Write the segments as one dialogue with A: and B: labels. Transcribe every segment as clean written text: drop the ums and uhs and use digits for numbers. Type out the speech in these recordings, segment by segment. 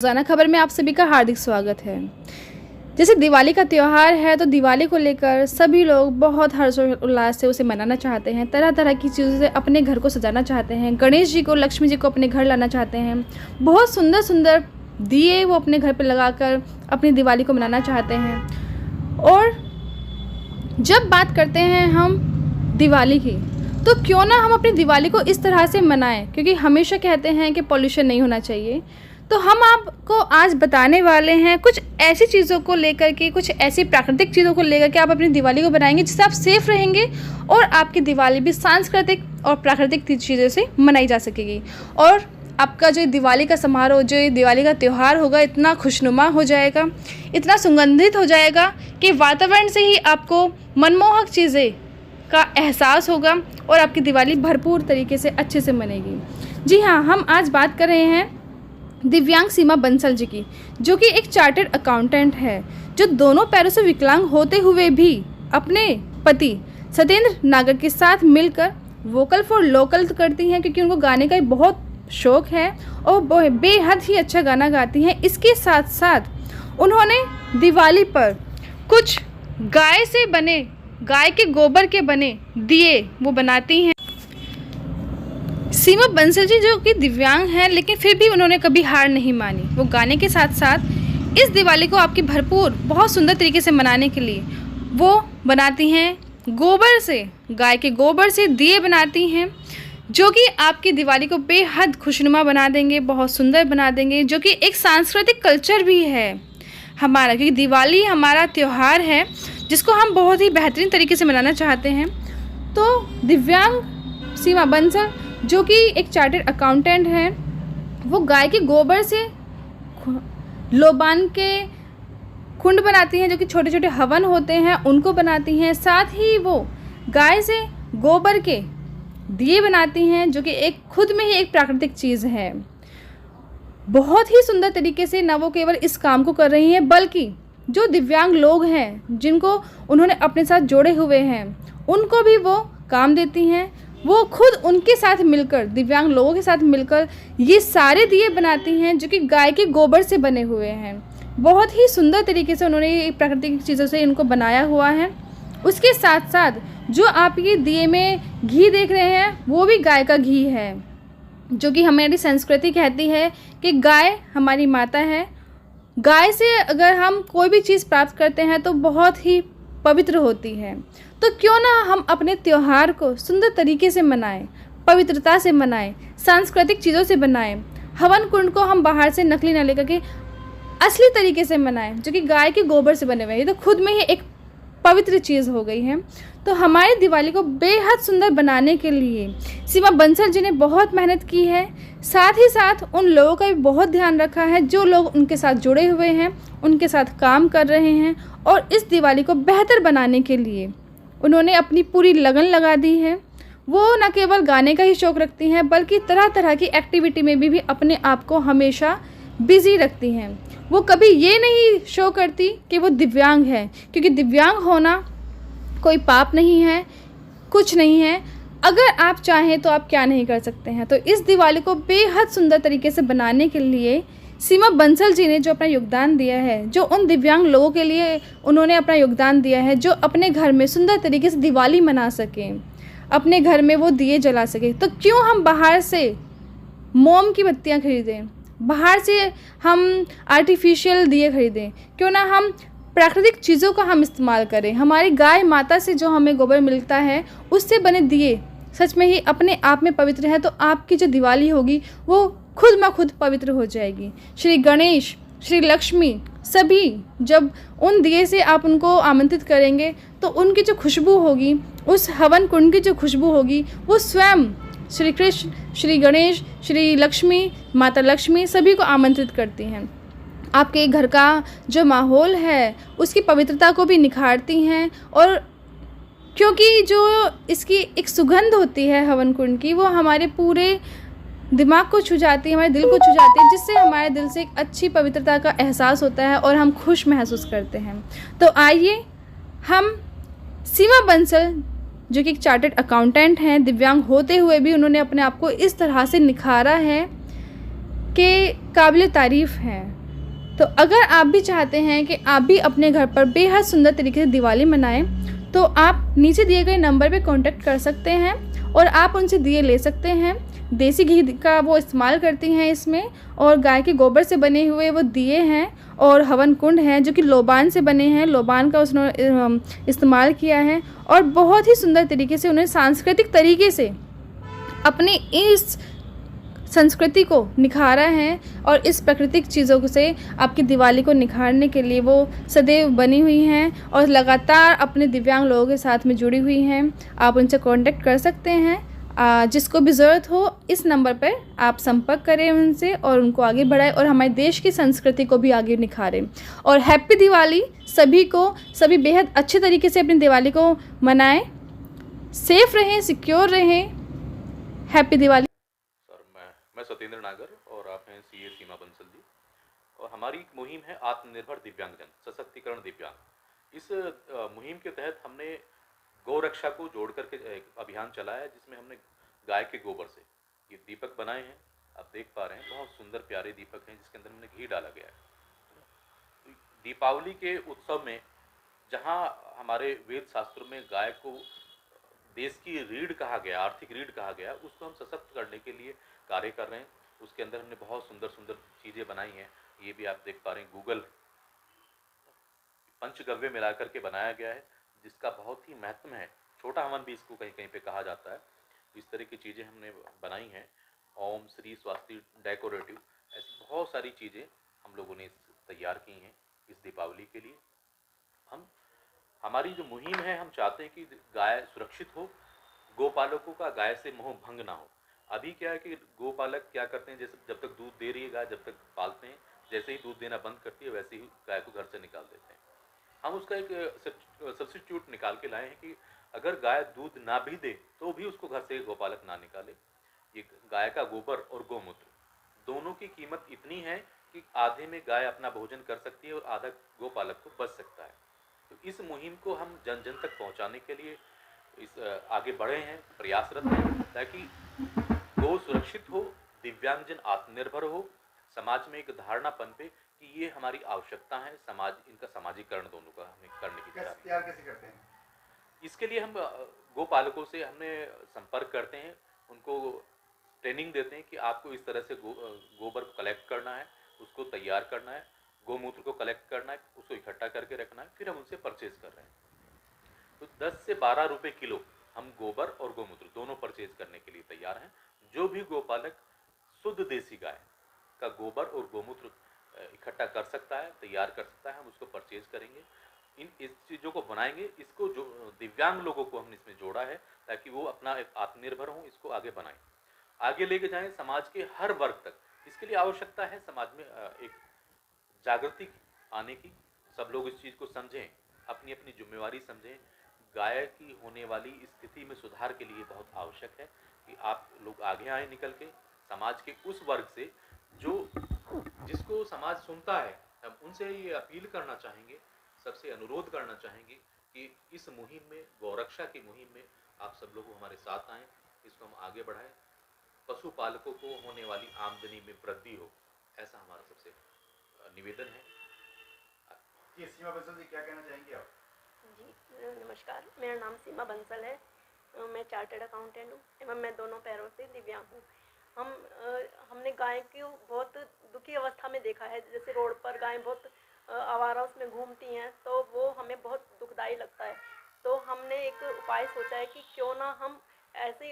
A: रोजाना खबर में आप सभी का हार्दिक स्वागत है। जैसे दिवाली का त्यौहार है तो दिवाली को लेकर सभी लोग बहुत हर्षोल्लास से उसे मनाना चाहते हैं। तरह तरह की चीज़ों से अपने घर को सजाना चाहते हैं। गणेश जी को, लक्ष्मी जी को अपने घर लाना चाहते हैं। बहुत सुंदर सुंदर दिए वो अपने घर पर लगाकर अपनी दिवाली को मनाना चाहते हैं। और जब बात करते हैं हम दिवाली की, तो क्यों ना हम अपनी दिवाली को इस तरह से मनाएं, क्योंकि हमेशा कहते हैं कि पॉल्यूशन नहीं होना चाहिए। तो हम आपको आज बताने वाले हैं कुछ ऐसी चीज़ों को लेकर के, कुछ ऐसी प्राकृतिक चीज़ों को लेकर के आप अपनी दिवाली को बनाएंगे जिससे आप सेफ रहेंगे और आपकी दिवाली भी सांस्कृतिक और प्राकृतिक चीज़ों से मनाई जा सकेगी। और आपका जो दिवाली का समारोह, जो दिवाली का त्यौहार होगा, इतना खुशनुमा हो जाएगा, इतना सुगंधित हो जाएगा कि वातावरण से ही आपको मनमोहक चीज़ें का एहसास होगा और आपकी दिवाली भरपूर तरीके से अच्छे से मनेगी। जी हाँ, हम आज बात कर रहे हैं दिव्यांग सीमा बंसल जी की, जो कि एक चार्टर्ड अकाउंटेंट है, जो दोनों पैरों से विकलांग होते हुए भी अपने पति सत्येंद्र नागर के साथ मिलकर वोकल फॉर लोकल करती हैं, क्योंकि उनको गाने का बहुत शौक है और वो बेहद ही अच्छा गाना गाती हैं। इसके साथ साथ उन्होंने दिवाली पर कुछ गाय के गोबर के बने दिए वो बनाती हैं। सीमा बंसल जी जो कि दिव्यांग हैं, लेकिन फिर भी उन्होंने कभी हार नहीं मानी। वो गाने के साथ साथ इस दिवाली को आपकी भरपूर बहुत सुंदर तरीके से मनाने के लिए वो बनाती हैं गोबर से, गाय के गोबर से दिए बनाती हैं, जो कि आपकी दिवाली को बेहद खुशनुमा बना देंगे, बहुत सुंदर बना देंगे, जो कि एक सांस्कृतिक कल्चर भी है हमारा, क्योंकि दिवाली हमारा त्यौहार है जिसको हम बहुत ही बेहतरीन तरीके से मनाना चाहते हैं। तो दिव्यांग सीमा बंसल जो कि एक चार्टर्ड अकाउंटेंट है, वो गाय के गोबर से लोबान के कुंड बनाती हैं, जो कि छोटे छोटे हवन होते हैं उनको बनाती हैं। साथ ही वो गाय से गोबर के दिए बनाती हैं, जो कि एक खुद में ही एक प्राकृतिक चीज़ है। बहुत ही सुंदर तरीके से न वो केवल इस काम को कर रही हैं, बल्कि जो दिव्यांग लोग हैं जिनको उन्होंने अपने साथ जोड़े हुए हैं, उनको भी वो काम देती हैं। वो खुद उनके साथ मिलकर, दिव्यांग लोगों के साथ मिलकर ये सारे दिए बनाती हैं, जो कि गाय के गोबर से बने हुए हैं। बहुत ही सुंदर तरीके से उन्होंने प्राकृतिक चीज़ों से इनको बनाया हुआ है। उसके साथ साथ जो आप ये दिए में घी देख रहे हैं, वो भी गाय का घी है, जो कि हमारी संस्कृति कहती है कि गाय हमारी माता है। गाय से अगर हम कोई भी चीज़ प्राप्त करते हैं तो बहुत ही पवित्र होती है। तो क्यों ना हम अपने त्यौहार को सुंदर तरीके से मनाएं, पवित्रता से मनाएं, सांस्कृतिक चीज़ों से बनाएं। हवन कुंड को हम बाहर से नकली ना लेकर के असली तरीके से मनाएं, जो कि गाय के गोबर से बने हुए हैं। ये तो खुद में ही एक पवित्र चीज़ हो गई है। तो हमारी दिवाली को बेहद सुंदर बनाने के लिए सीमा बंसल जी ने बहुत मेहनत की है। साथ ही साथ उन लोगों का भी बहुत ध्यान रखा है जो लोग उनके साथ जुड़े हुए हैं, उनके साथ काम कर रहे हैं, और इस दिवाली को बेहतर बनाने के लिए उन्होंने अपनी पूरी लगन लगा दी है। वो न केवल गाने का ही शौक़ रखती हैं, बल्कि तरह तरह की एक्टिविटी में भी अपने आप को हमेशा बिज़ी रखती हैं। वो कभी ये नहीं शो करती कि वो दिव्यांग है, क्योंकि दिव्यांग होना कोई पाप नहीं है, कुछ नहीं है। अगर आप चाहें तो आप क्या नहीं कर सकते हैं। तो इस दिवाली को बेहद सुंदर तरीके से बनाने के लिए सीमा बंसल जी ने जो अपना योगदान दिया है, जो उन दिव्यांग लोगों के लिए उन्होंने अपना योगदान दिया है, जो अपने घर में सुंदर तरीके से दिवाली मना सकें, अपने घर में वो दिए जला सकें, तो क्यों हम बाहर से मोम की बत्तियाँ खरीदें, बाहर से हम आर्टिफिशियल दिए खरीदें? क्यों ना हम प्राकृतिक चीज़ों का हम इस्तेमाल करें। हमारी गाय माता से जो हमें गोबर मिलता है, उससे बने दिए सच में ही अपने आप में पवित्र है। तो आपकी जो दिवाली होगी वो खुद म खुद पवित्र हो जाएगी। श्री गणेश, श्री लक्ष्मी सभी जब उन दिए से आप उनको आमंत्रित करेंगे, तो उनकी जो खुशबू होगी, उस हवन कुंड की जो खुशबू होगी, वो स्वयं श्री कृष्ण, श्री गणेश, श्री लक्ष्मी, माता लक्ष्मी सभी को आमंत्रित करती हैं। आपके घर का जो माहौल है उसकी पवित्रता को भी निखारती हैं। और क्योंकि जो इसकी एक सुगंध होती है हवन कुंड की, वो हमारे पूरे दिमाग को छू जाती है, हमारे दिल को छू जाती है, जिससे हमारे दिल से एक अच्छी पवित्रता का एहसास होता है और हम खुश महसूस करते हैं। तो आइए हम सीमा बंसल, जो कि एक चार्टर्ड अकाउंटेंट हैं, दिव्यांग होते हुए भी उन्होंने अपने आप को इस तरह से निखारा है के काबिल तारीफ़ हैं। तो अगर आप भी चाहते हैं कि आप भी अपने घर पर बेहद सुंदर तरीके से दिवाली मनाएं, तो आप नीचे दिए गए नंबर पे कांटेक्ट कर सकते हैं और आप उनसे दिए ले सकते हैं। देसी घी का वो इस्तेमाल करती हैं इसमें, और गाय के गोबर से बने हुए वो दिए हैं और हवन कुंड हैं जो कि लोबान से बने हैं। लोबान का उसने इस्तेमाल किया है और बहुत ही सुंदर तरीके से उन्हें सांस्कृतिक तरीके से अपनी इस संस्कृति को निखारा है, और इस प्राकृतिक चीज़ों से आपकी दिवाली को निखारने के लिए वो सदैव बनी हुई हैं और लगातार अपने दिव्यांग लोगों के साथ में जुड़ी हुई हैं। आप उनसे कांटेक्ट कर सकते हैं। जिसको भी ज़रूरत हो इस नंबर पर आप संपर्क करें उनसे और उनको आगे बढ़ाएं और हमारे देश की संस्कृति को भी आगे निखारें। और हैप्पी दिवाली सभी को। सभी बेहद अच्छे तरीके से अपनी दिवाली को मनाएं, सेफ रहें, सिक्योर रहें। हैप्पी दिवाली।
B: सर, मैं सत्येंद्र नागर और आप हैं सीए सीमा बंसल जी। और हमारी एक मुहिम है आत्मनिर्भर दिव्यांगजन सशक्तिकरण दिव्यांग। इस मुहिम के तहत हमने गौ रक्षा को जोड़ करके एक अभियान चलाया है, जिसमें हमने गाय के गोबर से ये दीपक बनाए हैं। आप देख पा रहे हैं, बहुत सुंदर प्यारे दीपक हैं जिसके अंदर हमने घी डाला गया है। दीपावली के उत्सव में जहाँ हमारे वेद शास्त्रों में गाय को देश की रीढ़ कहा गया, आर्थिक रीढ़ कहा गया, उसको हम सशक्त करने के लिए कार्य कर रहे हैं। उसके अंदर हमने बहुत सुंदर सुंदर चीज़ें बनाई हैं। ये भी आप देख पा रहे हैं, गूगल पंचगव्य मिला करके बनाया गया है, जिसका बहुत ही महत्व है। छोटा हवन भी इसको कहीं कहीं पे कहा जाता है। इस तरह की चीज़ें हमने बनाई हैं। ओम श्री स्वास्ति डेकोरेटिव, ऐसी बहुत सारी चीज़ें हम लोगों ने तैयार की हैं इस दीपावली के लिए। हम हमारी जो मुहिम है, हम चाहते हैं कि गाय सुरक्षित हो, गोपालकों का गाय से मोह भंग ना हो। अभी क्या है कि गोपालक क्या करते हैं, जैसे जब तक दूध दे रही है गाय, जब तक पालते हैं, जैसे ही दूध देना बंद करती है वैसे ही गाय को घर से निकाल देते हैं। हम उसका एक सब्स्टिट्यूट निकाल के लाए हैं कि अगर गाय दूध ना भी दे तो भी उसको घर से गोपालक ना निकाले। ये गाय का गोबर और गोमूत्र दोनों की कीमत इतनी है कि आधे में गाय अपना भोजन कर सकती है और आधा गोपालक को बच सकता है। तो इस मुहिम को हम जन जन तक पहुंचाने के लिए आगे बढ़े हैं, प्रयासरत हैं, ताकि गो सुरक्षित हो, दिव्यांगजन आत्मनिर्भर हो, समाज में एक धारणा पनपे कि ये हमारी आवश्यकता है। समाज इनका सामाजिकरण दोनों का हमें करने की तैयार
C: कैसे करते हैं?
B: इसके लिए हम गोपालकों से हमने संपर्क करते हैं, उनको ट्रेनिंग देते हैं कि आपको इस तरह से गोबर को कलेक्ट करना है, उसको तैयार करना है, गोमूत्र को कलेक्ट करना है, उसको इकट्ठा करके रखना है, फिर हम उनसे परचेज कर रहे हैं। तो 10 से 12 रुपए किलो हम गोबर और गोमूत्र दोनों परचेज करने के लिए तैयार हैं। जो भी गोपालक शुद्ध देसी गाय का गोबर और गोमूत्र इकट्ठा कर सकता है, तैयार कर सकता है, हम उसको परचेज करेंगे। इस चीज़ों को बनाएंगे। इसको जो दिव्यांग लोगों को हमने इसमें जोड़ा है ताकि वो अपना एक आत्मनिर्भर हों, इसको आगे बनाएं, आगे लेके जाएं समाज के हर वर्ग तक। इसके लिए आवश्यकता है समाज में एक जागृति आने की। सब लोग इस चीज़ को समझें, अपनी अपनी जिम्मेवारी समझें। गाय की होने वाली स्थिति में सुधार के लिए बहुत आवश्यक है कि आप लोग आगे आए निकल के, समाज के उस वर्ग से जो जिसको समाज सुनता है। हम उनसे ये अपील करना चाहेंगे, सबसे अनुरोध करना चाहेंगे कि इस मुहिम में, गौरक्षा की मुहिम में आप सब लोग हमारे साथ आएँ, इसको हम आगे बढ़ाएं। पशुपालकों को होने वाली आमदनी में वृद्धि हो, ऐसा हमारा सबसे निवेदन है।
C: जी, सीमा बंसल जी, क्या कहना चाहेंगे आप?
D: जी नमस्कार, मेरा नाम सीमा बंसल है। मैं चार्टर्ड अकाउंटेंट हूँ एवं मैं दोनों पैरों से दिव्यांग हूँ। हमने गाय को बहुत दुखी अवस्था में देखा है। जैसे रोड पर गायें बहुत आवारा उसमें घूमती हैं, तो वो हमें बहुत दुखदाई लगता है। तो हमने एक उपाय सोचा है कि क्यों ना हम ऐसी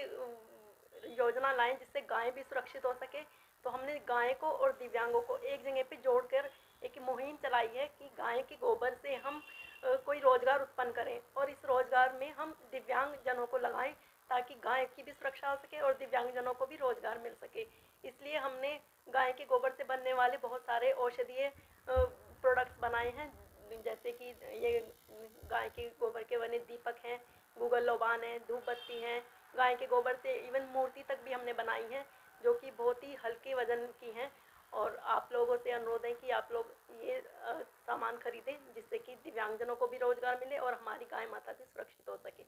D: योजना लाएं जिससे गायें भी सुरक्षित हो सके। तो हमने गाय को और दिव्यांगों को एक जगह पे जोड़कर एक मुहिम चलाई है कि गाय के गोबर से हम कोई रोजगार उत्पन्न करें, और इस रोजगार में हम दिव्यांग जनों को लगाएं ताकि गाय की भी सुरक्षा हो सके और दिव्यांग जनों को भी रोजगार मिल सके। इसलिए हमने गाय के गोबर से बनने वाले बहुत सारे औषधीय प्रोडक्ट्स बनाए हैं, जैसे कि ये गाय के गोबर के बने दीपक हैं, गूगल लोबान है, धूप बत्ती हैं। गाय के गोबर से इवन मूर्ति तक भी हमने बनाई है जो कि बहुत ही हल्के वजन की हैं। और आप लोगों से अनुरोध है कि आप लोग ये सामान खरीदें जिससे कि दिव्यांगजनों को भी रोजगार मिले और हमारी गाय माता भी सुरक्षित हो सके।